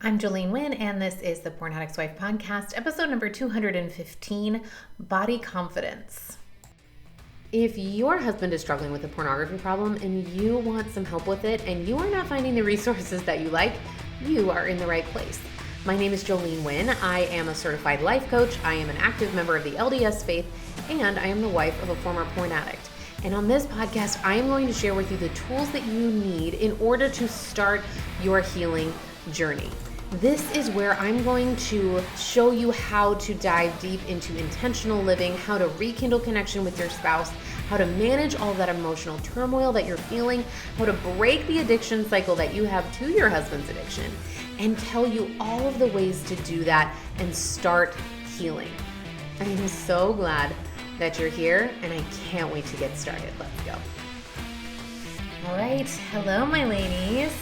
I'm Jolene Wynn, and this is the Porn Addict's Wife podcast, episode number 215, Body Confidence. If your husband is struggling with a pornography problem and you want some help with it and you are not finding the resources that you like, you are in the right place. My name is Jolene Wynn. I am a certified life coach. I am an active member of the LDS faith, and I am the wife of a former porn addict. And on this podcast, I am going to share with you the tools that you need in order to start your healing journey. This is where I'm going to show you how to dive deep into intentional living, how to rekindle connection with your spouse, how to manage all that emotional turmoil that you're feeling, how to break the addiction cycle that you have to your husband's addiction, and tell you all of the ways to do that and start healing. I am so glad that you're here, and I can't wait to get started. Let's go. All right. Hello, my ladies.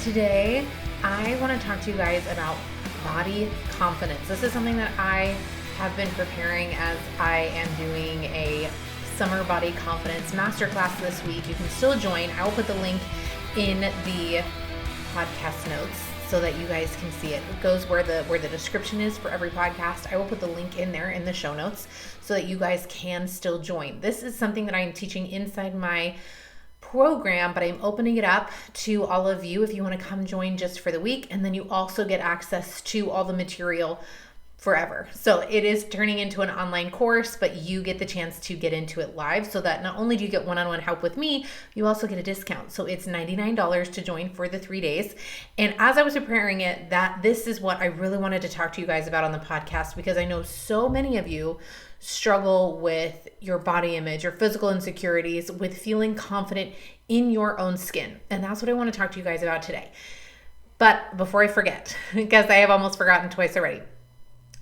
Today, I want to talk to you guys about body confidence. This is something that I have been preparing as I am doing a summer body confidence masterclass this week. You can still join. I will put the link in the podcast notes so that you guys can see it. It goes where the description is for every podcast. I will put the link in there in the show notes so that you guys can still join. This is something that I'm teaching inside my program, but I'm opening it up to all of you if you want to come join just for the week, and then you also get access to all the material forever. So it is turning into an online course, but you get the chance to get into it live, so that not only do you get one-on-one help with me, you also get a discount. So it's $99 to join for the 3 days. And as I was preparing it, this is what I really wanted to talk to you guys about on the podcast, because I know so many of you struggle with your body image or physical insecurities, with feeling confident in your own skin. And that's what I want to talk to you guys about today. But before I forget, because I have almost forgotten twice already,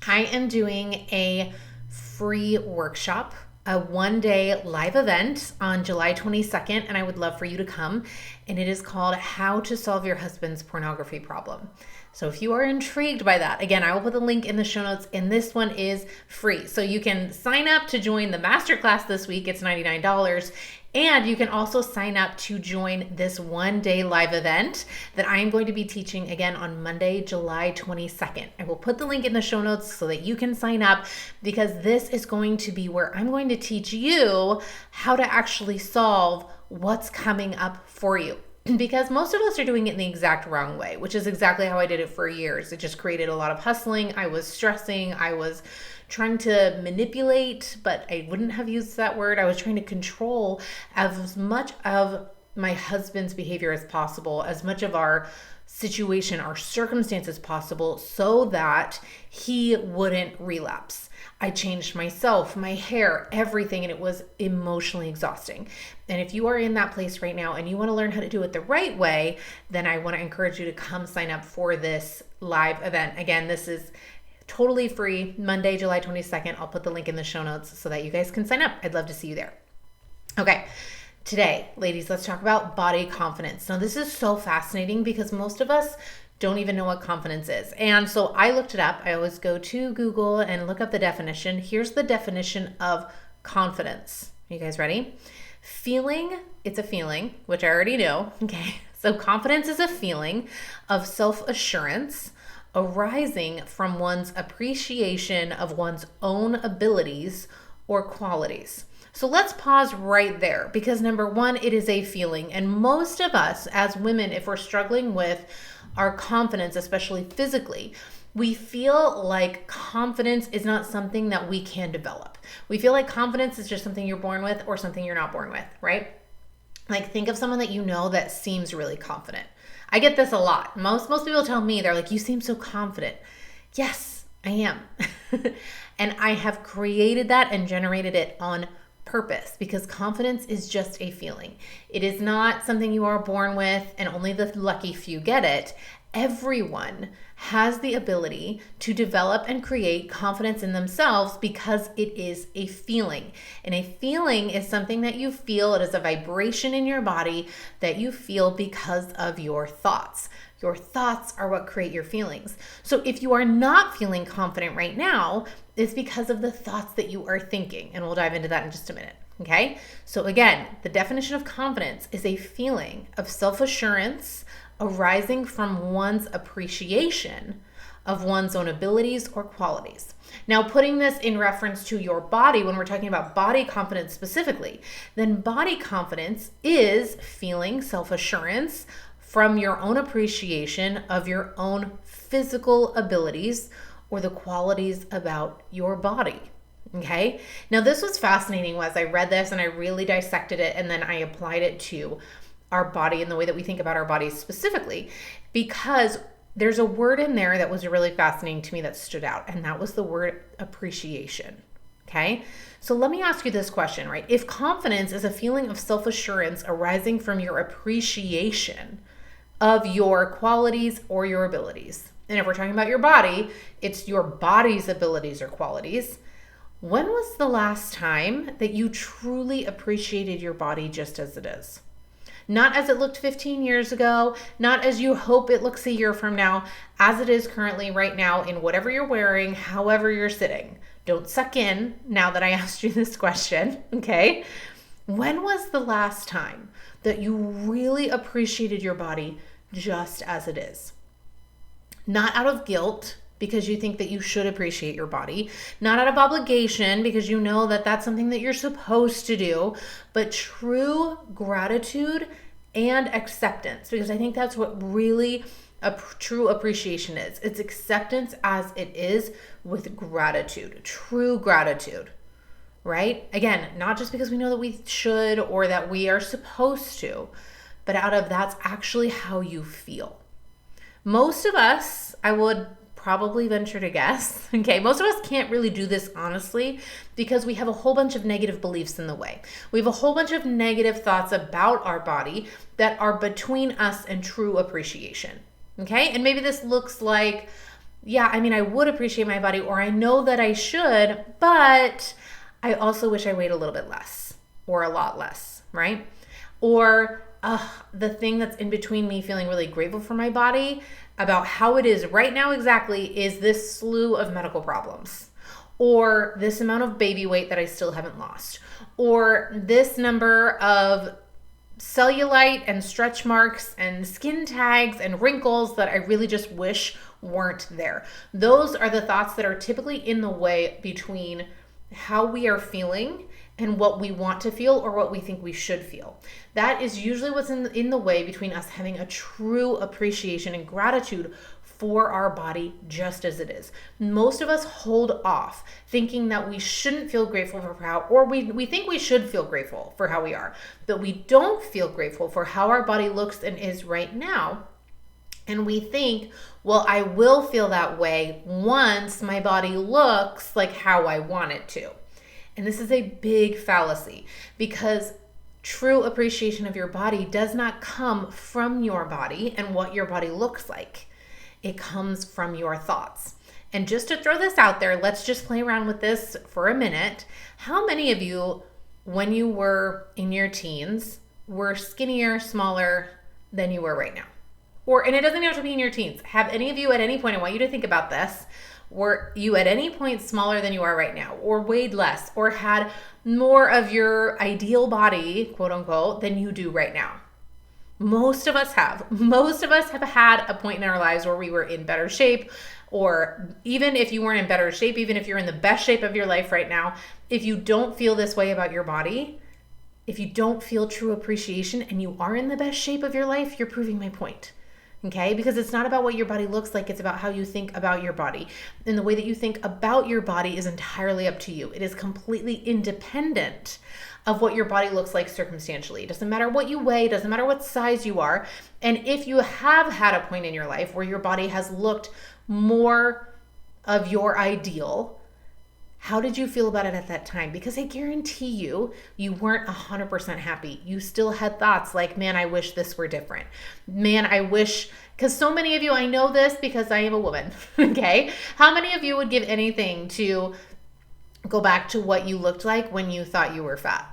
I am doing a free workshop, a one-day live event on July 22nd, and I would love for you to come. And it is called How to Solve Your Husband's Pornography Problem. So if you are intrigued by that, again, I will put the link in the show notes, and this one is free. So you can sign up to join the masterclass this week. It's $99. And you can also sign up to join this one-day live event that I am going to be teaching again on Monday, July 22nd. I will put the link in the show notes so that you can sign up, because this is going to be where I'm going to teach you how to actually solve what's coming up for you. Because most of us are doing it in the exact wrong way, which is exactly how I did it for years. It just created a lot of hustling. I was stressing. I was trying to manipulate, but I wouldn't have used that word. I was trying to control as much of my husband's behavior as possible, as much of our situation, our circumstances possible, so that he wouldn't relapse. I changed myself, my hair, everything, and it was emotionally exhausting. And if you are in that place right now and you want to learn how to do it the right way, then I want to encourage you to come sign up for this live event. Again, this is totally free, Monday, July 22nd. I'll put the link in the show notes so that you guys can sign up. I'd love to see you there. Okay. Today, ladies, let's talk about body confidence. Now, this is so fascinating because most of us don't even know what confidence is. And so I looked it up. I always go to Google and look up the definition. Here's the definition of confidence. Are you guys ready? It's a feeling, which I already know. Okay. So confidence is a feeling of self-assurance arising from one's appreciation of one's own abilities or qualities. So let's pause right there, because number one, it is a feeling. And most of us as women, if we're struggling with our confidence, especially physically, we feel like confidence is not something that we can develop. We feel like confidence is just something you're born with or something you're not born with, right? Like, think of someone that you know that seems really confident. I get this a lot. Most people tell me, they're like, you seem so confident. Yes, I am. And I have created that and generated it on purpose, because confidence is just a feeling. It is not something you are born with and only the lucky few get it. Everyone has the ability to develop and create confidence in themselves, because it is a feeling. And a feeling is something that you feel. It is a vibration in your body that you feel because of your thoughts. Your thoughts are what create your feelings. So if you are not feeling confident right now, it's because of the thoughts that you are thinking. And we'll dive into that in just a minute. Okay? So again, the definition of confidence is a feeling of self-assurance arising from one's appreciation of one's own abilities or qualities. Now, putting this in reference to your body, when we're talking about body confidence specifically, then body confidence is feeling self-assurance from your own appreciation of your own physical abilities or the qualities about your body. Okay. Now, this was fascinating as I read this and I really dissected it, and then I applied it to our body and the way that we think about our bodies specifically, because there's a word in there that was really fascinating to me that stood out, and that was the word appreciation. Okay. So let me ask you this question, right? If confidence is a feeling of self-assurance arising from your appreciation of your qualities or your abilities, and if we're talking about your body, it's your body's abilities or qualities. When was the last time that you truly appreciated your body just as it is? Not as it looked 15 years ago, not as you hope it looks a year from now, as it is currently right now in whatever you're wearing, however you're sitting. Don't suck in now that I asked you this question, okay? When was the last time that you really appreciated your body just as it is? Not out of guilt, because you think that you should appreciate your body, not out of obligation, because you know that that's something that you're supposed to do, but true gratitude and acceptance, because I think that's what really a true appreciation is. It's acceptance as it is with gratitude, true gratitude, right? Again, not just because we know that we should or that we are supposed to, but out of that's actually how you feel. Most of us, I would probably venture to guess, okay, most of us can't really do this honestly because we have a whole bunch of negative beliefs in the way. We have a whole bunch of negative thoughts about our body that are between us and true appreciation, okay? And maybe this looks like, yeah, I mean, I would appreciate my body, or I know that I should, but I also wish I weighed a little bit less or a lot less, right? Or the thing that's in between me feeling really grateful for my body about how it is right now exactly is this slew of medical problems, or this amount of baby weight that I still haven't lost, or this number of cellulite and stretch marks and skin tags and wrinkles that I really just wish weren't there. Those are the thoughts that are typically in the way between how we are feeling and what we want to feel or what we think we should feel. That is usually what's in the way between us having a true appreciation and gratitude for our body just as it is. Most of us hold off thinking that we shouldn't feel grateful for how, or we think we should feel grateful for how we are, but we don't feel grateful for how our body looks and is right now. And we think, well, I will feel that way once my body looks like how I want it to. And this is a big fallacy, because true appreciation of your body does not come from your body and what your body looks like. It comes from your thoughts. And just to throw this out there, let's just play around with this for a minute. How many of you, when you were in your teens, were skinnier, smaller than you were right now? And it doesn't have to be in your teens. Have any of you at any point, I want you to think about this, were you at any point smaller than you are right now, or weighed less, or had more of your ideal body, quote unquote, than you do right now? Most of us have. Most of us have had a point in our lives where we were in better shape, or even if you weren't in better shape, even if you're in the best shape of your life right now, if you don't feel this way about your body, if you don't feel true appreciation and you are in the best shape of your life, you're proving my point. Okay, because it's not about what your body looks like, it's about how you think about your body. And the way that you think about your body is entirely up to you. It is completely independent of what your body looks like circumstantially. It doesn't matter what you weigh, it doesn't matter what size you are. And if you have had a point in your life where your body has looked more of your ideal, how did you feel about it at that time? Because I guarantee you, you weren't 100% happy. You still had thoughts like, man, I wish this were different. Man, I wish, because so many of you, I know this because I am a woman, okay? How many of you would give anything to go back to what you looked like when you thought you were fat,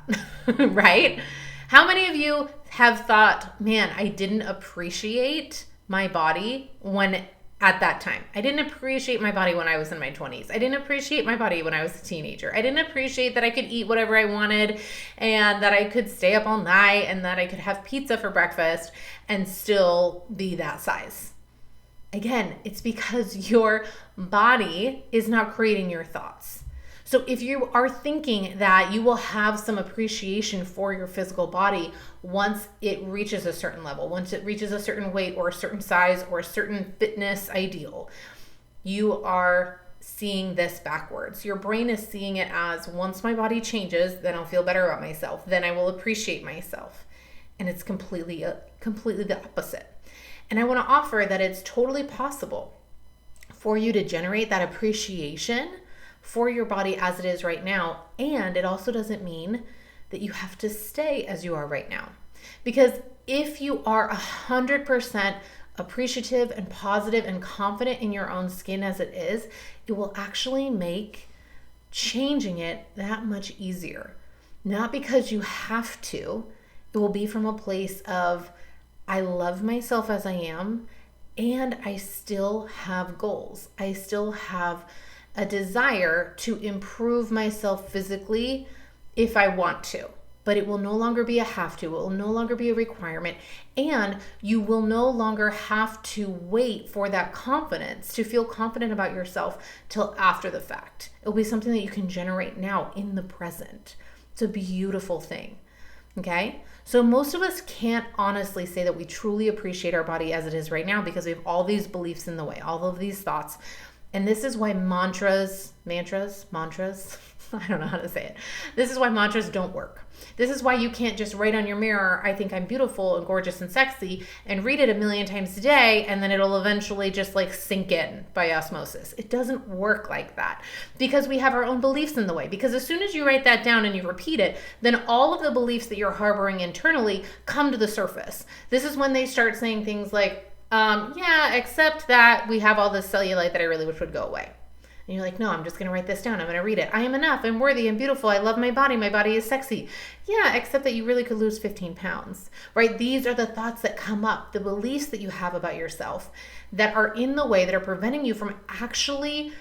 right? How many of you have thought, man, I didn't appreciate my body when at that time. I didn't appreciate my body when I was in my 20s. I didn't appreciate my body when I was a teenager. I didn't appreciate that I could eat whatever I wanted and that I could stay up all night and that I could have pizza for breakfast and still be that size. Again, it's because your body is not creating your thoughts. So if you are thinking that you will have some appreciation for your physical body once it reaches a certain level, once it reaches a certain weight or a certain size or a certain fitness ideal, you are seeing this backwards. Your brain is seeing it as, once my body changes, then I'll feel better about myself. Then I will appreciate myself. And it's completely the opposite. And I want to offer that it's totally possible for you to generate that appreciation for your body as it is right now. And it also doesn't mean that you have to stay as you are right now. Because if you are 100% appreciative and positive and confident in your own skin as it is, it will actually make changing it that much easier. Not because you have to. It will be from a place of, I love myself as I am, and I still have goals. I still have a desire to improve myself physically if I want to, but it will no longer be a have to. It will no longer be a requirement, and you will no longer have to wait for that confidence to feel confident about yourself till after the fact. It will be something that you can generate now in the present. It's a beautiful thing. Okay? So most of us can't honestly say that we truly appreciate our body as it is right now because we have all these beliefs in the way, all of these thoughts. And this is why mantras, I don't know how to say it. This is why mantras don't work. This is why you can't just write on your mirror, I think I'm beautiful and gorgeous and sexy, and read it 1,000,000 times a day, and then it'll eventually just like sink in by osmosis. It doesn't work like that because we have our own beliefs in the way. Because as soon as you write that down and you repeat it, then all of the beliefs that you're harboring internally come to the surface. This is when they start saying things like, yeah, except that we have all this cellulite that I really wish would go away. And you're like, no, I'm just going to write this down. I'm going to read it. I am enough. I'm worthy. I'm beautiful. I love my body. My body is sexy. Yeah, except that you really could lose 15 pounds, right? These are the thoughts that come up, the beliefs that you have about yourself that are in the way, that are preventing you from actually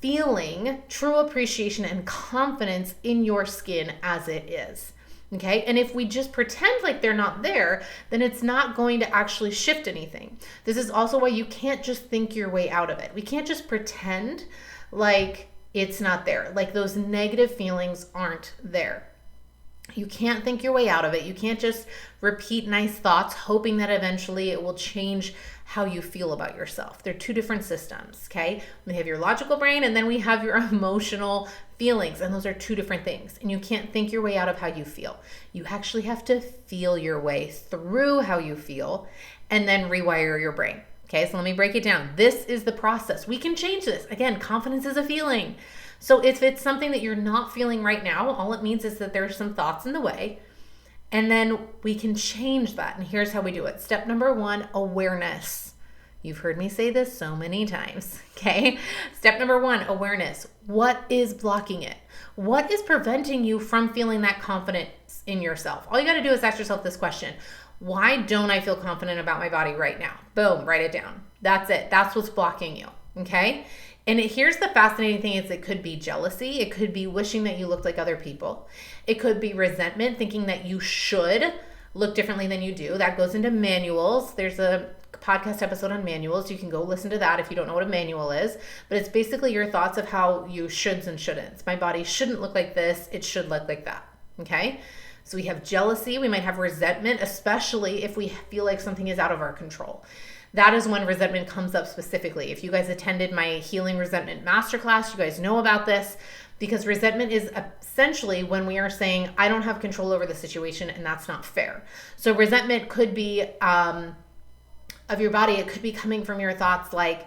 feeling true appreciation and confidence in your skin as it is. Okay. And if we just pretend like they're not there, then it's not going to actually shift anything. This is also why you can't just think your way out of it. We can't just pretend like it's not there, like those negative feelings aren't there. You can't think your way out of it. You can't just repeat nice thoughts hoping that eventually it will change how you feel about yourself. They're two different systems, okay? We have your logical brain and then we have your emotional feelings, and those are two different things. And you can't think your way out of how you feel. You actually have to feel your way through how you feel and then rewire your brain. Okay, so let me break it down. This is the process. We can change this. Again, confidence is a feeling. So if it's something that you're not feeling right now, all it means is that there's some thoughts in the way, and then we can change that. And here's how we do it. Step number 1, awareness. You've heard me say this so many times, okay? Step number 1, awareness. What is blocking it? What is preventing you from feeling that confidence in yourself? All you got to do is ask yourself this question. Why don't I feel confident about my body right now? Boom, write it down. That's it. That's what's blocking you, okay? And here's the fascinating thing is it could be jealousy. It could be wishing that you looked like other people. It could be resentment, thinking that you should look differently than you do. That goes into manuals. There's a podcast episode on manuals. You can go listen to that if you don't know what a manual is. But it's basically your thoughts of how you shoulds and shouldn'ts. My body shouldn't look like this. It should look like that, okay? So we have jealousy. We might have resentment, especially if we feel like something is out of our control. That is when resentment comes up specifically. If you guys attended my Healing Resentment Masterclass, you guys know about this, because resentment is essentially when we are saying, I don't have control over the situation and that's not fair. So resentment could be of your body. It could be coming from your thoughts like,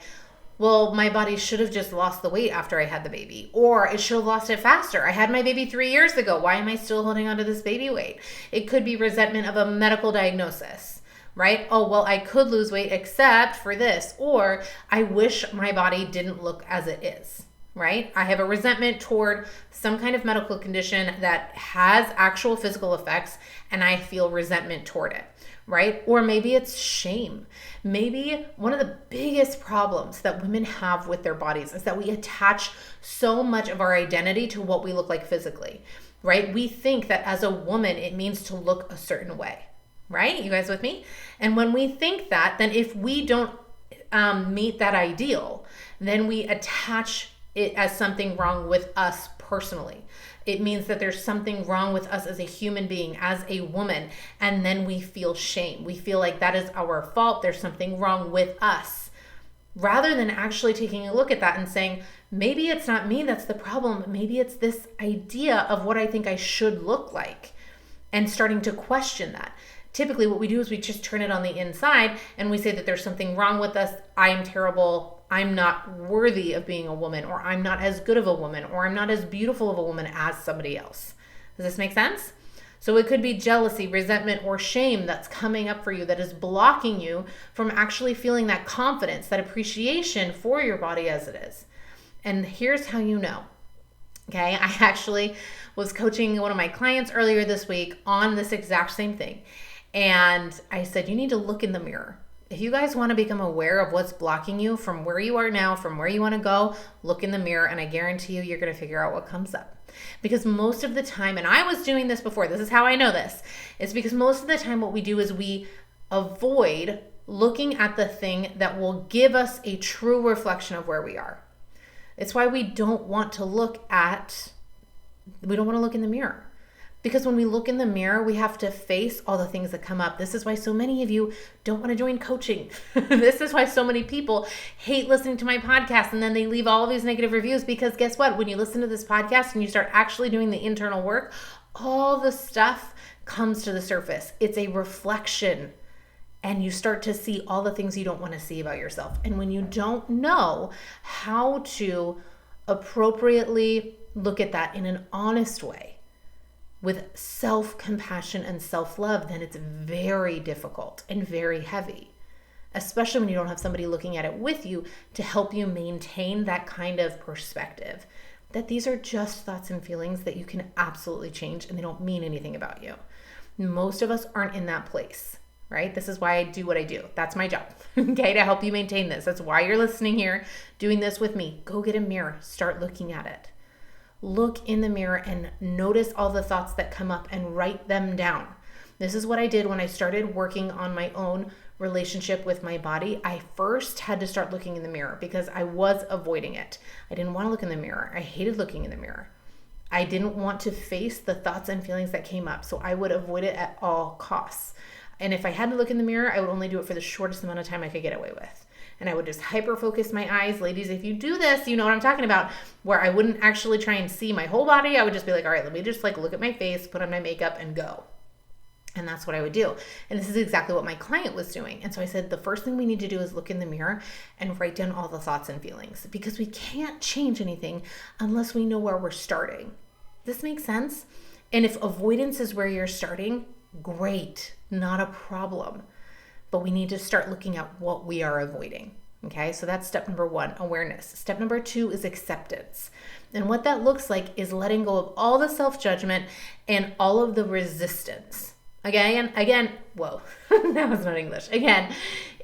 well, my body should have just lost the weight after I had the baby, or it should have lost it faster. I had my baby 3 years ago. Why am I still holding on to this baby weight? It could be resentment of a medical diagnosis, right? Oh, well, I could lose weight except for this, or I wish my body didn't look as it is, right? I have a resentment toward some kind of medical condition that has actual physical effects, and I feel resentment toward it, right? Or maybe it's shame. Maybe one of the biggest problems that women have with their bodies is that we attach so much of our identity to what we look like physically, right? We think that as a woman, it means to look a certain way, right? You guys with me? And when we think that, then if we don't meet that ideal, then we attach it as something wrong with us personally. It means that there's something wrong with us as a human being, as a woman, and then we feel shame. We feel like that is our fault. There's something wrong with us. Rather than actually taking a look at that and saying, maybe it's not me that's the problem. Maybe it's this idea of what I think I should look like, and starting to question that. Typically what we do is we just turn it on the inside and we say that there's something wrong with us. I am terrible. I'm not worthy of being a woman, or I'm not as good of a woman, or I'm not as beautiful of a woman as somebody else. Does this make sense? So it could be jealousy, resentment, or shame that's coming up for you that is blocking you from actually feeling that confidence, that appreciation for your body as it is. And here's how you know. Okay, I actually was coaching one of my clients earlier this week on this exact same thing. And I said, you need to look in the mirror. If you guys want to become aware of what's blocking you from where you are now, from where you want to go, look in the mirror, and I guarantee you, you're going to figure out what comes up. Because most of the time, and I was doing this before, this is how I know this, is because most of the time what we do is we avoid looking at the thing that will give us a true reflection of where we are. It's why we don't want to look in the mirror. Because when we look in the mirror, we have to face all the things that come up. This is why so many of you don't want to join coaching. This is why so many people hate listening to my podcast, and then they leave all of these negative reviews, because guess what? When you listen to this podcast and you start actually doing the internal work, all the stuff comes to the surface. It's a reflection, and you start to see all the things you don't want to see about yourself. And when you don't know how to appropriately look at that in an honest way, with self-compassion and self-love, then it's very difficult and very heavy, especially when you don't have somebody looking at it with you to help you maintain that kind of perspective, that these are just thoughts and feelings that you can absolutely change, and they don't mean anything about you. Most of us aren't in that place, right? This is why I do what I do. That's my job, okay, to help you maintain this. That's why you're listening here, doing this with me. Go get a mirror, start looking at it. Look in the mirror and notice all the thoughts that come up and write them down. This is what I did when I started working on my own relationship with my body. I first had to start looking in the mirror because I was avoiding it. I didn't want to look in the mirror. I hated looking in the mirror. I didn't want to face the thoughts and feelings that came up, so I would avoid it at all costs. And if I had to look in the mirror, I would only do it for the shortest amount of time I could get away with. And I would just hyper-focus my eyes. Ladies, if you do this, you know what I'm talking about, where I wouldn't actually try and see my whole body. I would just be like, all right, let me just look at my face, put on my makeup, and go. And that's what I would do. And this is exactly what my client was doing. And so I said, the first thing we need to do is look in the mirror and write down all the thoughts and feelings, because we can't change anything unless we know where we're starting. This makes sense? And if avoidance is where you're starting, great, not a problem. But we need to start looking at what we are avoiding. Okay, so that's step number 1, awareness. Step number 2 is acceptance. And what that looks like is letting go of all the self-judgment and all of the resistance. Again, whoa, that was not English. Again,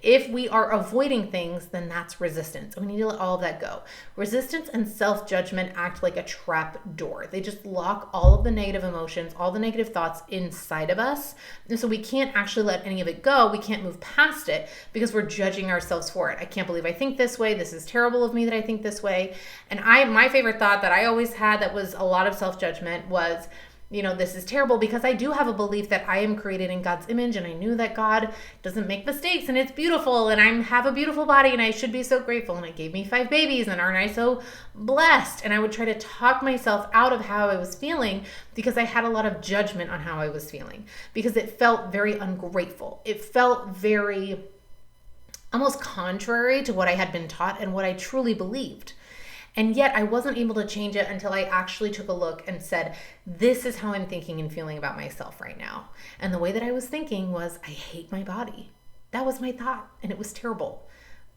if we are avoiding things, then that's resistance. And we need to let all of that go. Resistance and self-judgment act like a trap door. They just lock all of the negative emotions, all the negative thoughts inside of us. And so we can't actually let any of it go. We can't move past it because we're judging ourselves for it. I can't believe I think this way. This is terrible of me that I think this way. And my favorite thought that I always had that was a lot of self-judgment was, this is terrible, because I do have a belief that I am created in God's image, and I knew that God doesn't make mistakes, and it's beautiful, and I have a beautiful body, and I should be so grateful, and it gave me 5 babies, and aren't I so blessed? And I would try to talk myself out of how I was feeling because I had a lot of judgment on how I was feeling, because it felt very ungrateful. It felt very almost contrary to what I had been taught and what I truly believed. And yet I wasn't able to change it until I actually took a look and said, this is how I'm thinking and feeling about myself right now. And the way that I was thinking was, I hate my body. That was my thought, and it was terrible.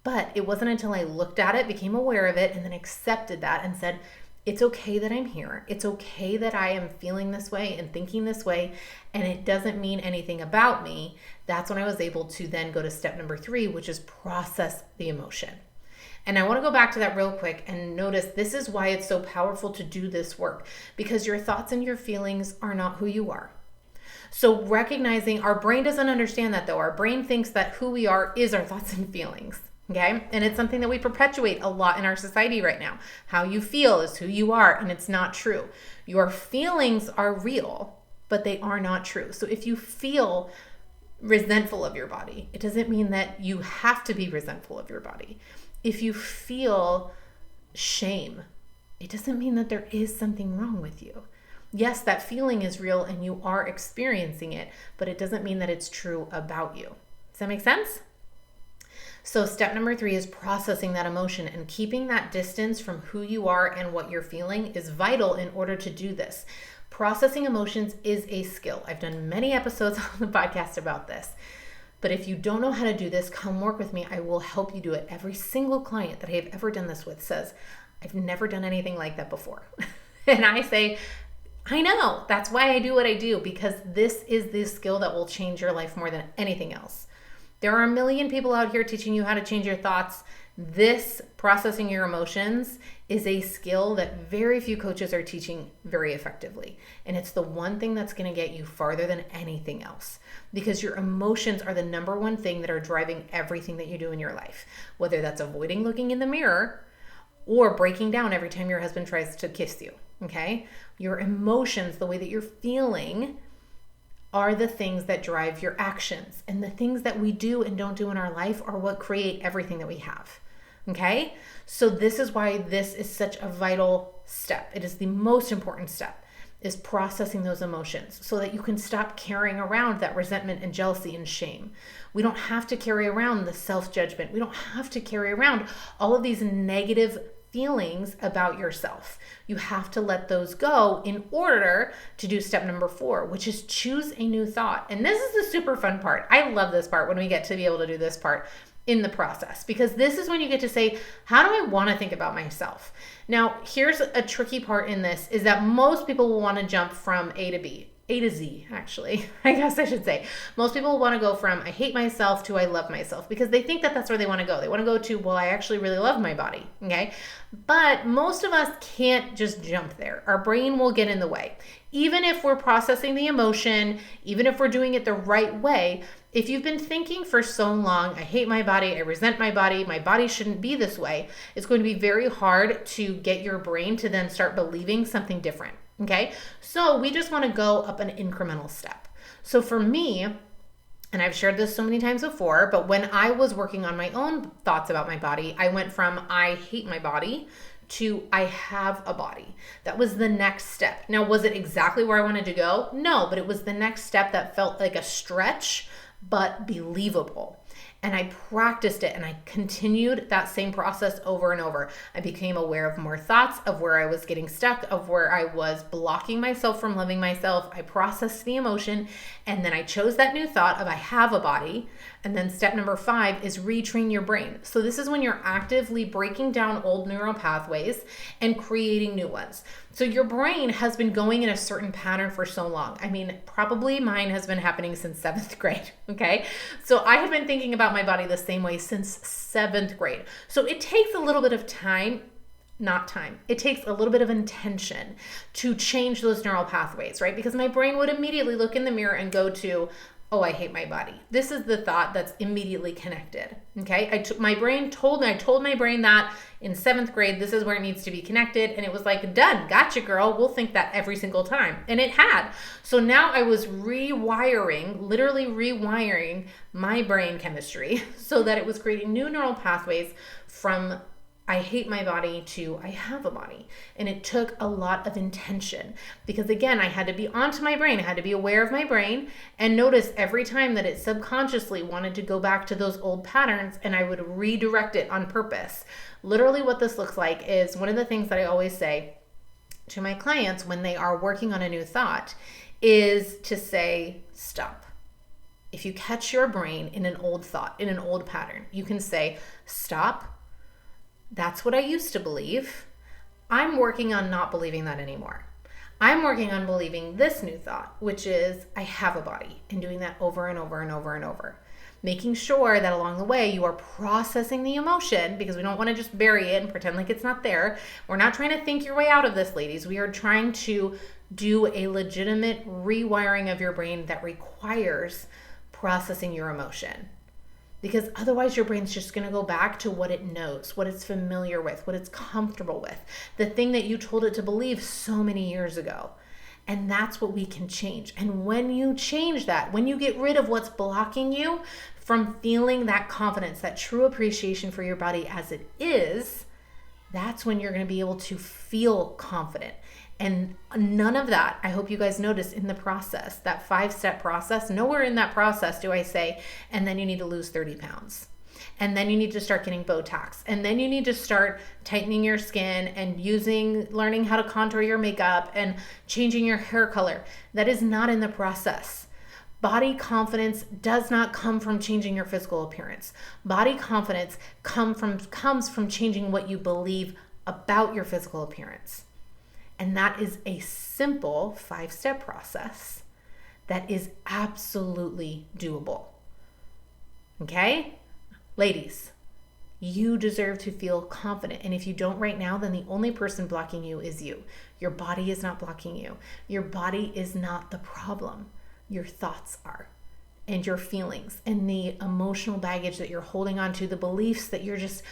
But it wasn't until I looked at it, became aware of it, and then accepted that and said, It's okay that I'm here. It's okay that I am feeling this way and thinking this way, and it doesn't mean anything about me. That's when I was able to then go to step number 3, which is process the emotion. And I want to go back to that real quick and notice this is why it's so powerful to do this work, because your thoughts and your feelings are not who you are. So recognizing our brain doesn't understand that though. Our brain thinks that who we are is our thoughts and feelings. Okay. And it's something that we perpetuate a lot in our society right now. How you feel is who you are, and it's not true. Your feelings are real, but they are not true. So if you feel resentful of your body, it doesn't mean that you have to be resentful of your body. If you feel shame, it doesn't mean that there is something wrong with you. Yes, that feeling is real and you are experiencing it, but it doesn't mean that it's true about you. Does that make sense? So step number 3 is processing that emotion, and keeping that distance from who you are and what you're feeling is vital in order to do this. Processing emotions is a skill. I've done many episodes on the podcast about this. But if you don't know how to do this, come work with me. I will help you do it. Every single client that I have ever done this with says, I've never done anything like that before. And I say, I know. That's why I do what I do, because this is the skill that will change your life more than anything else. There are a million people out here teaching you how to change your thoughts. This processing your emotions is a skill that very few coaches are teaching very effectively. And it's the one thing that's going to get you farther than anything else, because your emotions are the number one thing that are driving everything that you do in your life, whether that's avoiding looking in the mirror or breaking down every time your husband tries to kiss you. Okay? Your emotions, the way that you're feeling, are the things that drive your actions. And the things that we do and don't do in our life are what create everything that we have. Okay? So this is why this is such a vital step. It is the most important step, is processing those emotions so that you can stop carrying around that resentment and jealousy and shame. We don't have to carry around the self-judgment. We don't have to carry around all of these negative feelings about yourself. You have to let those go in order to do step number 4, which is choose a new thought. And this is the super fun part. I love this part when we get to be able to do this part in the process, because this is when you get to say, how do I want to think about myself? Now, here's a tricky part in this, is that most people will want to jump from A to Z, actually, I guess I should say. Most people will want to go from I hate myself to I love myself, because they think that that's where they want to go. They want to go to, well, I actually really love my body, okay? But most of us can't just jump there. Our brain will get in the way. Even if we're processing the emotion, even if we're doing it the right way, if you've been thinking for so long, I hate my body, I resent my body shouldn't be this way, it's going to be very hard to get your brain to then start believing something different. Okay, so we just want to go up an incremental step. So for me, and I've shared this so many times before, but when I was working on my own thoughts about my body, I went from I hate my body to I have a body. That was the next step. Now, was it exactly where I wanted to go? No, but it was the next step that felt like a stretch, but believable. And I practiced it and I continued that same process over and over. I became aware of more thoughts, of where I was getting stuck, of where I was blocking myself from loving myself. I processed the emotion, and then I chose that new thought of I have a body. And then step number 5 is retrain your brain. So this is when you're actively breaking down old neural pathways and creating new ones. So your brain has been going in a certain pattern for so long. I mean, probably mine has been happening since 7th grade, okay? So I have been thinking about my body the same way since 7th grade. So it takes a little bit of it takes a little bit of intention to change those neural pathways, right? Because my brain would immediately look in the mirror and go to, oh, I hate my body. This is the thought that's immediately connected, okay? I told my brain that in 7th grade, this is where it needs to be connected. And it was like, done, gotcha, girl. We'll think that every single time. And it had. So now I was literally rewiring my brain chemistry so that it was creating new neural pathways from I hate my body to I have a body. And it took a lot of intention, because again, I had to be onto my brain. I had to be aware of my brain and notice every time that it subconsciously wanted to go back to those old patterns, and I would redirect it on purpose. Literally what this looks like is one of the things that I always say to my clients when they are working on a new thought is to say, stop. If you catch your brain in an old thought, in an old pattern, you can say, stop. That's what I used to believe. I'm working on not believing that anymore. I'm working on believing this new thought, which is I have a body, and doing that over and over and over and over. Making sure that along the way you are processing the emotion, because we don't want to just bury it and pretend like it's not there. We're not trying to think your way out of this, ladies. We are trying to do a legitimate rewiring of your brain that requires processing your emotion. Because otherwise your brain's just going to go back to what it knows, what it's familiar with, what it's comfortable with, the thing that you told it to believe so many years ago. And that's what we can change. And when you change that, when you get rid of what's blocking you from feeling that confidence, that true appreciation for your body as it is, that's when you're going to be able to feel confident. And none of that, I hope you guys notice in the process, that 5-step process, nowhere in that process do I say, and then you need to lose 30 pounds. And then you need to start getting Botox. And then you need to start tightening your skin and learning how to contour your makeup and changing your hair color. That is not in the process. Body confidence does not come from changing your physical appearance. Body confidence comes from changing what you believe about your physical appearance. And that is a simple 5-step process that is absolutely doable. Okay? Ladies, you deserve to feel confident. And if you don't right now, then the only person blocking you is you. Your body is not blocking you. Your body is not the problem. Your thoughts are, and your feelings, and the emotional baggage that you're holding on to, the beliefs that you're just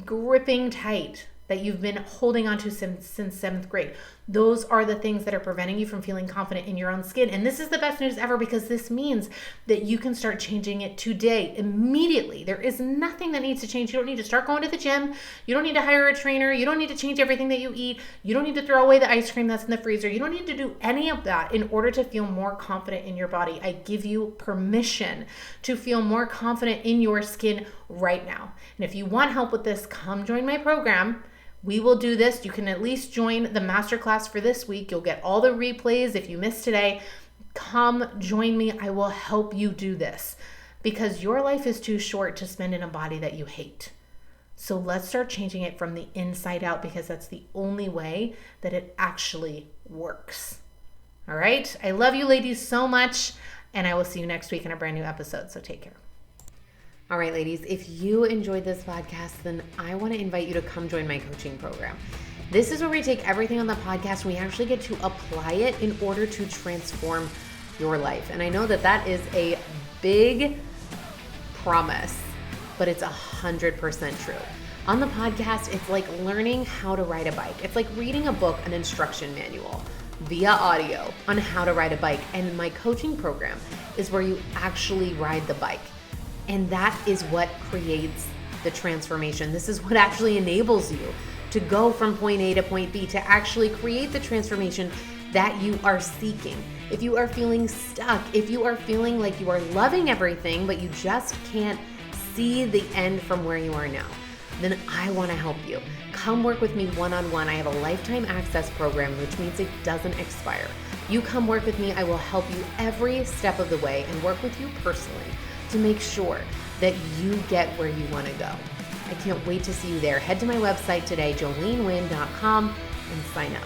gripping tight, that you've been holding on to since 7th grade. Those are the things that are preventing you from feeling confident in your own skin. And this is the best news ever, because this means that you can start changing it today, immediately. There is nothing that needs to change. You don't need to start going to the gym. You don't need to hire a trainer. You don't need to change everything that you eat. You don't need to throw away the ice cream that's in the freezer. You don't need to do any of that in order to feel more confident in your body. I give you permission to feel more confident in your skin right now. And if you want help with this, come join my program. We will do this. You can at least join the masterclass for this week. You'll get all the replays if you missed today. Come join me. I will help you do this, because your life is too short to spend in a body that you hate. So let's start changing it from the inside out, because that's the only way that it actually works. All right. I love you ladies so much, and I will see you next week in a brand new episode. So take care. All right, ladies, if you enjoyed this podcast, then I want to invite you to come join my coaching program. This is where we take everything on the podcast and we actually get to apply it in order to transform your life. And I know that that is a big promise, but it's 100% true. On the podcast, it's like learning how to ride a bike. It's like reading a book, an instruction manual via audio on how to ride a bike. And my coaching program is where you actually ride the bike. And that is what creates the transformation. This is what actually enables you to go from point A to point B, to actually create the transformation that you are seeking. If you are feeling stuck, if you are feeling like you are loving everything, but you just can't see the end from where you are now, then I want to help you. Come work with me one-on-one. I have a lifetime access program, which means it doesn't expire. You come work with me. I will help you every step of the way and work with you personally to make sure that you get where you want to go. I can't wait to see you there. Head to my website today, joleneWynn.com, and sign up.